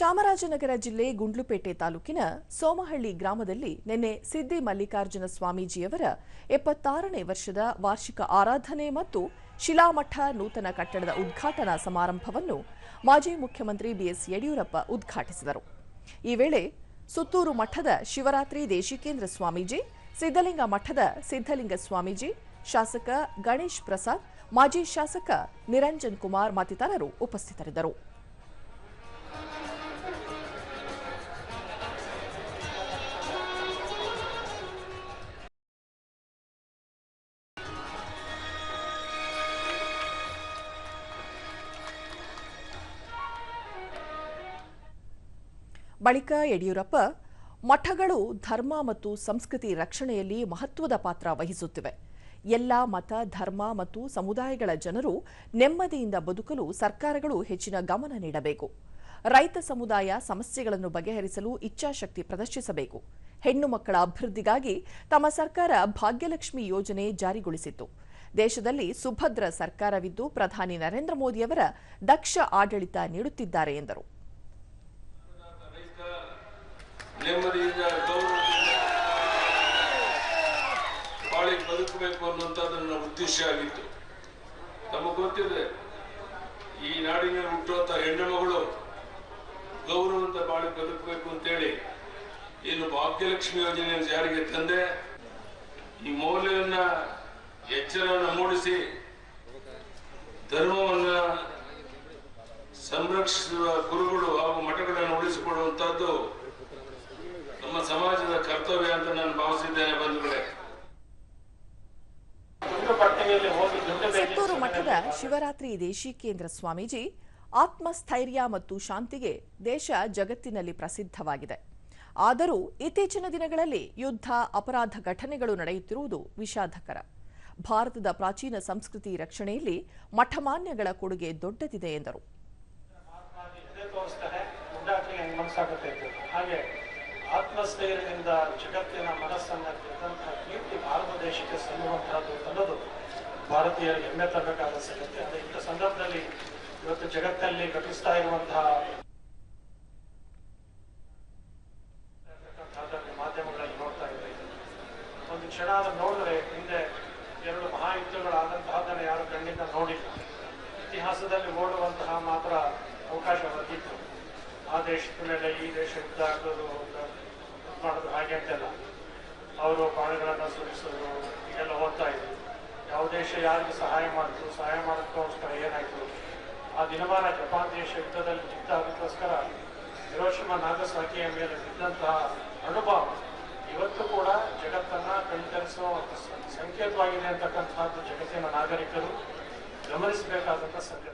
ಚಾಮರಾಜನಗರ ಜಿಲ್ಲೆ ಗುಂಡ್ಲುಪೇಟೆ ತಾಲೂಕಿನ ಸೋಮಹಳ್ಳಿ ಗ್ರಾಮದಲ್ಲಿ ನಿನ್ನೆ ಸಿದ್ದಿ ಮಲ್ಲಿಕಾರ್ಜುನ ಸ್ವಾಮೀಜಿಯವರ 76ನೇ ವರ್ಷದ ವಾರ್ಷಿಕ ಆರಾಧನೆ ಮತ್ತು ಶಿಲಾಮಠ ನೂತನ ಕಟ್ಟಡದ ಉದ್ಘಾಟನಾ ಸಮಾರಂಭವನ್ನು ಮಾಜಿ ಮುಖ್ಯಮಂತ್ರಿ ಬಿಎಸ್ ಯಡಿಯೂರಪ್ಪ ಉದ್ಘಾಟಿಸಿದರು. ಈ ವೇಳೆ ಸುತ್ತೂರು ಮಠದ ಶಿವರಾತ್ರಿ ದೇಶಿಕೇಂದ್ರ ಸ್ವಾಮೀಜಿ, ಸಿದ್ದಲಿಂಗ ಮಠದ ಸಿದ್ದಲಿಂಗ ಸ್ವಾಮೀಜಿ, ಶಾಸಕ ಗಣೇಶ್ ಪ್ರಸಾದ್, ಮಾಜಿ ಶಾಸಕ ನಿರಂಜನ್ ಕುಮಾರ್ ಮತ್ತಿತರರು ಉಪಸ್ಥಿತರಿದ್ದರು. ಬಳಿಕ ಯಡಿಯೂರಪ್ಪ, ಮಠಗಳು ಧರ್ಮ ಮತ್ತು ಸಂಸ್ಕೃತಿ ರಕ್ಷಣೆಯಲ್ಲಿ ಮಹತ್ವದ ಪಾತ್ರ ವಹಿಸುತ್ತಿವೆ. ಎಲ್ಲ ಮತ, ಧರ್ಮ ಮತ್ತು ಸಮುದಾಯಗಳ ಜನರು ನೆಮ್ಮದಿಯಿಂದ ಬದುಕಲು ಸರ್ಕಾರಗಳು ಹೆಚ್ಚಿನ ಗಮನ ನೀಡಬೇಕು. ರೈತ ಸಮುದಾಯ ಸಮಸ್ಯೆಗಳನ್ನು ಬಗೆಹರಿಸಲು ಇಚ್ಛಾಶಕ್ತಿ ಪ್ರದರ್ಶಿಸಬೇಕು. ಹೆಣ್ಣು ಮಕ್ಕಳ ಅಭಿವೃದ್ಧಿಗಾಗಿ ತಮ್ಮ ಸರ್ಕಾರ ಭಾಗ್ಯಲಕ್ಷ್ಮಿ ಯೋಜನೆ ಜಾರಿಗೊಳಿಸಿತ್ತು. ದೇಶದಲ್ಲಿ ಸುಭದ್ರ ಸರ್ಕಾರವಿದ್ದು ಪ್ರಧಾನಿ ನರೇಂದ್ರ ಮೋದಿಯವರ ದಕ್ಷ ಆಡಳಿತ ನೀಡುತ್ತಿದ್ದಾರೆ ಎಂದರು. ನೆಮ್ಮದಿಯಿಂದ ಗೌರವದಿಂದ ಬಾಳಿ ಬದುಕಬೇಕು ಅನ್ನುವಂಥದ್ದು ನನ್ನ ಉದ್ದೇಶ ಆಗಿತ್ತು. ನಮಗೆ ಗೊತ್ತಿದೆ, ಈ ನಾಡಿನಲ್ಲಿ ಹುಟ್ಟುವಂಥ ಹೆಣ್ಣು ಮಗಳು ಗೌರವದಿಂದ ಬಾಳಿ ಬದುಕಬೇಕು ಅಂತೇಳಿ ಏನು ಭಾಗ್ಯಲಕ್ಷ್ಮಿ ಯೋಜನೆಯನ್ನು ಜಾರಿಗೆ ತಂದೆ. ಈ ಮೌಲ್ಯವನ್ನ ಎಚ್ಚರವನ್ನು ಮೂಡಿಸಿ ಧರ್ಮವನ್ನ ಸಂರಕ್ಷಿಸುವ ಗುರುಗಳು ಹಾಗೂ ಮಠಗಳನ್ನು ಉಳಿಸಿಕೊಡುವಂತಹದ್ದು ನಮ್ಮ ಸಮಾಜದ ಕರ್ತವ್ಯ ಅಂತ ನಾನು ಭಾವಿಸಿದ್ದೇನೆ. ಬಂಧುಗಳೇ, ಸುತ್ತೂರು ಮಠದ ಶಿವರಾತ್ರಿ ದೇಶಿಕೇಂದ್ರ ಸ್ವಾಮೀಜಿ, ಆತ್ಮಸ್ಥೈರ್ಯ ಮತ್ತು ಶಾಂತಿಗೆ ದೇಶ ಜಗತ್ತಿನಲ್ಲಿ ಪ್ರಸಿದ್ಧವಾಗಿದೆ. ಆದರೂ ಇತ್ತೀಚಿನ ದಿನಗಳಲ್ಲಿ ಯುದ್ಧ, ಅಪರಾಧ ಘಟನೆಗಳು ನಡೆಯುತ್ತಿರುವುದು ವಿಷಾದಕರ. ಭಾರತದ ಪ್ರಾಚೀನ ಸಂಸ್ಕೃತಿ ರಕ್ಷಣೆಯಲ್ಲಿ ಮಠಮಾನ್ಯಗಳ ಕೊಡುಗೆ ದೊಡ್ಡದಿದೆ ಎಂದರು. ಆತ್ಮಸ್ಥೈರ್ಯದಿಂದ ಜಗತ್ತಿನ ಮನಸ್ಸನ್ನು ಗೆದ್ದಂತಹ ಕೀರ್ತಿ ಭಾರತ ದೇಶಕ್ಕೆ ಸಲ್ಲುವಂತಹದ್ದು ಅನ್ನೋದು ಭಾರತೀಯರಿಗೆ ಹೆಮ್ಮೆ ತರಬೇಕಾದ ಸಂಗತಿ. ಅದೇ ಇಂಥ ಸಂದರ್ಭದಲ್ಲಿ ಇವತ್ತು ಜಗತ್ತಲ್ಲಿ ಘಟಿಸ್ತಾ ಇರುವಂತಹ ಮಾಧ್ಯಮಗಳಲ್ಲಿ ನೋಡ್ತಾ ಇದ್ದಾರೆ. ಒಂದು ಕ್ಷಣ ನೋಡಿದ್ರೆ ಹಿಂದೆ ಎರಡು ಮಹಾಯುದ್ಧಗಳಾದಂತಹದನ್ನು ಯಾರು ಕಣ್ಣಿಂದ ನೋಡಿಲ್ಲ. ಇತಿಹಾಸದಲ್ಲಿ ಓಡುವಂತಹ ಮಾತ್ರ ಅವಕಾಶ ಒದಗಿತ್ತು. ಆ ದೇಶದ ಮೇಲೆ ಈ ದೇಶ ಯುದ್ಧ ಆಗೋದು ಮಾಡೋದು ಹಾಗೆ ಅಂತೆಲ್ಲ ಅವರು ಪ್ರಾಣಿಗಳನ್ನು ಸುರಿಸೋದು ಹೀಗೆಲ್ಲ ಓದ್ತಾ ಇದ್ರು. ಯಾವ ದೇಶ ಯಾರಿಗೆ ಸಹಾಯ ಮಾಡೋದಕ್ಕೋಸ್ಕರ ಏನಾಯ್ತು, ಆ ದಿನಮಾನ ಜಪಾನ್ ದೇಶ ಯುದ್ಧದಲ್ಲಿ ಜಿದ್ದಾದಕ್ಕೋಸ್ಕರ ಹಿರೋಶಿಮಾ ನಾಗಸಾಕಿಯ ಮೇಲೆ ಬಿದ್ದಂತಹ ಅನುಭವ ಇವತ್ತು ಕೂಡ ಜಗತ್ತನ್ನ ಕಣ್ತರಿಸುವ ಸಂಕೇತವಾಗಿದೆ ಅಂತಕ್ಕಂಥದ್ದು ಜಗತ್ತಿನ ನಾಗರಿಕರು ಗಮನಿಸಬೇಕಾದಂಥ ಸಂಗತಿ.